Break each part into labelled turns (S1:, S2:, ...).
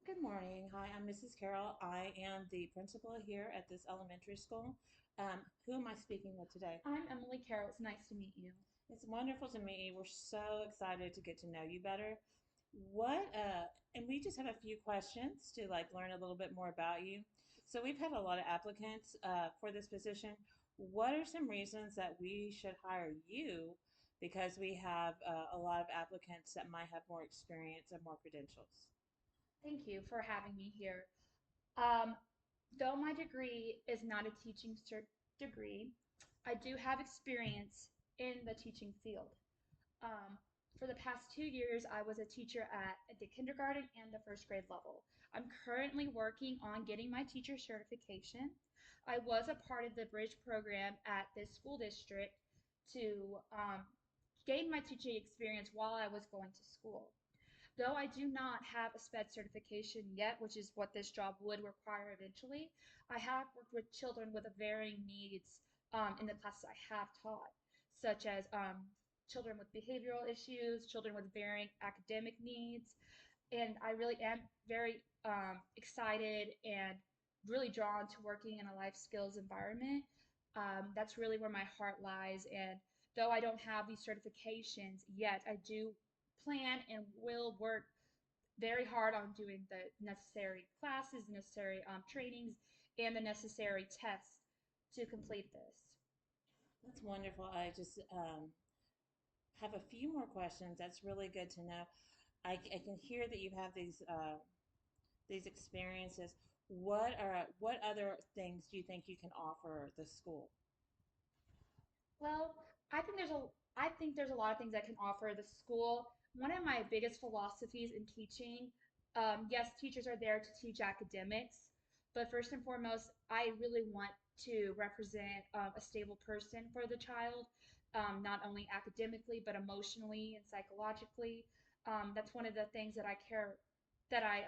S1: Good morning. Hi, I'm Mrs. Carroll. I am the principal here at this elementary school. Who am I speaking with today?
S2: I'm Emily Carroll. It's nice to meet you.
S1: It's wonderful to meet you. We're so excited to get to know you better. And we just have a few questions to learn a little bit more about you. So we've had a lot of applicants for this position. What are some reasons that we should hire you? Because we have a lot of applicants that might have more experience and more credentials.
S2: Thank you for having me here. Um, though my degree is not a teaching degree, I do have experience in the teaching field. Um, for the past 2 years, I was a teacher at the kindergarten and the first grade level. I'm currently working on getting my teacher certification. I was a part of the bridge program at this school district to gain my teaching experience while I was going to school. Though I do not have a SPED certification yet, which is what this job would require eventually, I have worked with children with varying needs in the classes I have taught, such as children with behavioral issues, children with varying academic needs, and I really am very excited and really drawn to working in a life skills environment. That's really where my heart lies. And though I don't have these certifications yet, I do plan and will work very hard on doing the necessary classes, necessary trainings, and the necessary tests to complete this.
S1: That's wonderful. I just have a few more questions. That's really good to know. I can hear that you have these experiences. What other things do you think you can offer the school?
S2: Well, I think there's a lot of things I can offer the school. One of my biggest philosophies in teaching, yes, teachers are there to teach academics, but first and foremost, I really want to represent a stable person for the child, not only academically but emotionally and psychologically. That's one of the things that I care that I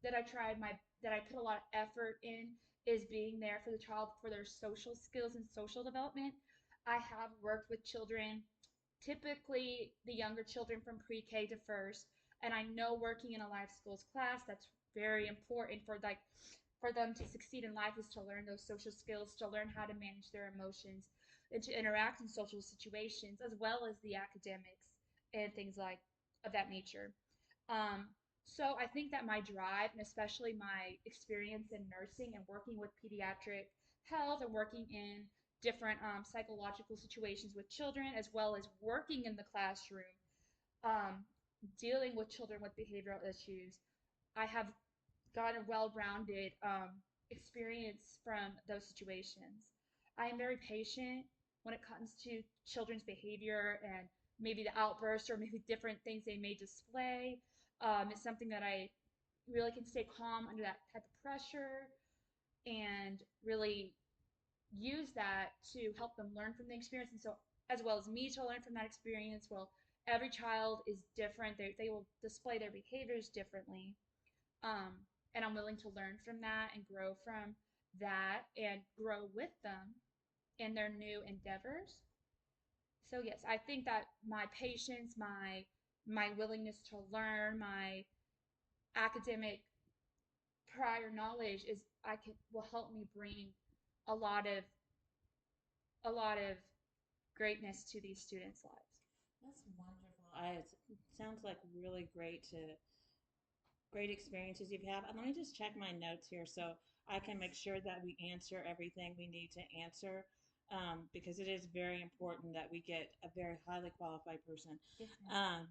S2: that I tried my that I put a lot of effort in is being there for the child for their social skills and social development. I have worked with children, typically the younger children from pre-K to first, and I know working in a life skills class that's very important for them to succeed in life is to learn those social skills, to learn how to manage their emotions, and to interact in social situations as well as the academics and things like of that nature. Um, so I think that my drive and especially my experience in nursing and working with pediatric health and working in different psychological situations with children, as well as working in the classroom, um, dealing with children with behavioral issues, I have got a well-rounded experience from those situations. I am very patient when it comes to children's behavior and maybe the outbursts or maybe different things they may display. It's something that I really can stay calm under that type of pressure and really use that to help them learn from the experience. And so, as well as me to learn from that experience, well, every child is different. They will display their behaviors differently. And I'm willing to learn from that and grow from that and grow with them in their new endeavors. So yes, I think that my patience, my willingness to learn, my academic prior knowledge is I can will help me bring a lot of a lot of greatness to these students' lives.
S1: That's wonderful. It sounds like really great experiences you've had. Let me just check my notes here so I can make sure that we answer everything we need to answer, because it is very important that we get a very highly qualified person.
S2: Yes, ma'am.
S1: Um,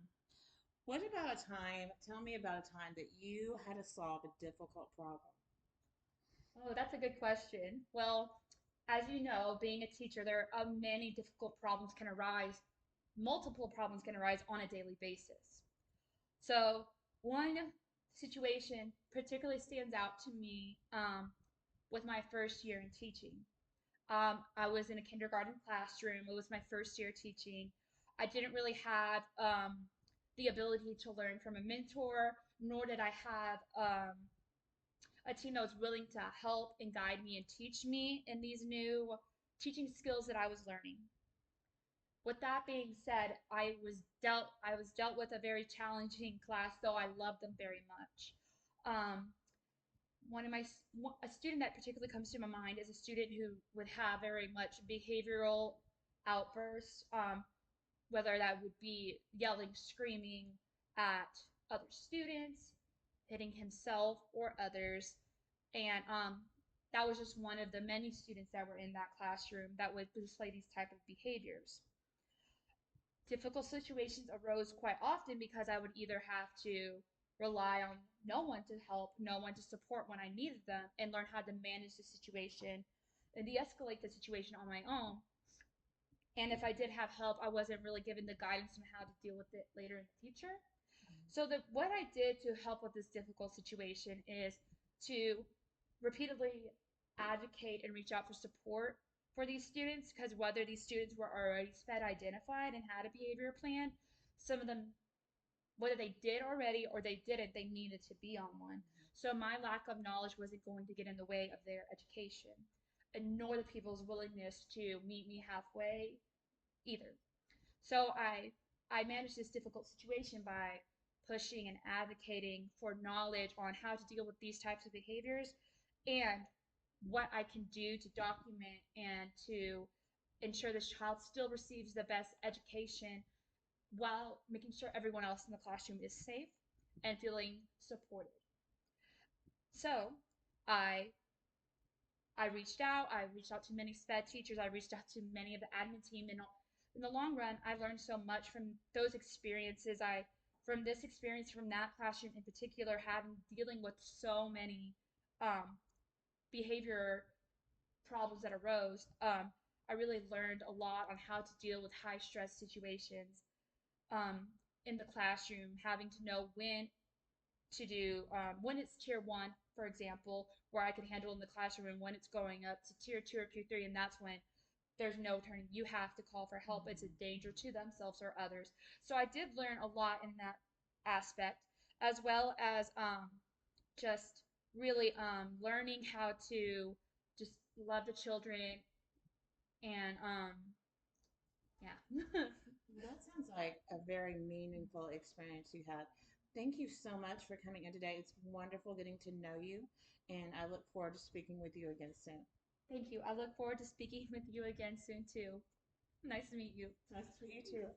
S1: what about a time? Tell me about a time that you had to solve a difficult problem.
S2: Oh, that's a good question. Well, as you know, being a teacher, there are many difficult problems can arise, multiple problems can arise on a daily basis. So one situation particularly stands out to me with my first year in teaching. I was in a kindergarten classroom. It was my first year teaching. I didn't really have the ability to learn from a mentor, nor did I have a team that was willing to help and guide me and teach me in these new teaching skills that I was learning. With that being said, I was dealt with a very challenging class, though I loved them very much. Um, a student that particularly comes to my mind is a student who would have very much behavioral outbursts, whether that would be yelling, screaming at other students, hitting himself or others, and that was just one of the many students that were in that classroom that would display these type of behaviors. Difficult situations arose quite often because I would either have to rely on no one to help, no one to support when I needed them, and learn how to manage the situation and de escalate the situation on my own. And if I did have help, I wasn't really given the guidance on how to deal with it later in the future. So what I did to help with this difficult situation is to repeatedly advocate and reach out for support for these students, because whether these students were already SPED identified and had a behavior plan, some of them, whether they did already or they didn't, they needed to be on one. So my lack of knowledge wasn't going to get in the way of their education, and nor the people's willingness to meet me halfway either. So I managed this difficult situation by pushing and advocating for knowledge on how to deal with these types of behaviors and what I can do to document and to ensure this child still receives the best education while making sure everyone else in the classroom is safe and feeling supported. So I I reached out to many SPED teachers, I reached out to many of the admin team, and in the long run, I learned so much from those experiences. From this experience, from that classroom in particular, having dealing with so many um, behavior problems that arose, I really learned a lot on how to deal with high stress situations um, in the classroom, having to know when it's tier one, for example, where I can handle in the classroom, and when it's going up to tier two or tier three, and that's when there's no turning. You have to call for help. It's a danger to themselves or others. So I did learn a lot in that aspect, as well as just really learning how to just love the children and yeah.
S1: That sounds like a very meaningful experience you had. Thank you so much for coming in today. It's wonderful getting to know you, and I look forward to speaking with you again soon.
S2: Thank you. I look forward to speaking with you again soon too. Nice to meet you.
S1: Nice to meet you too.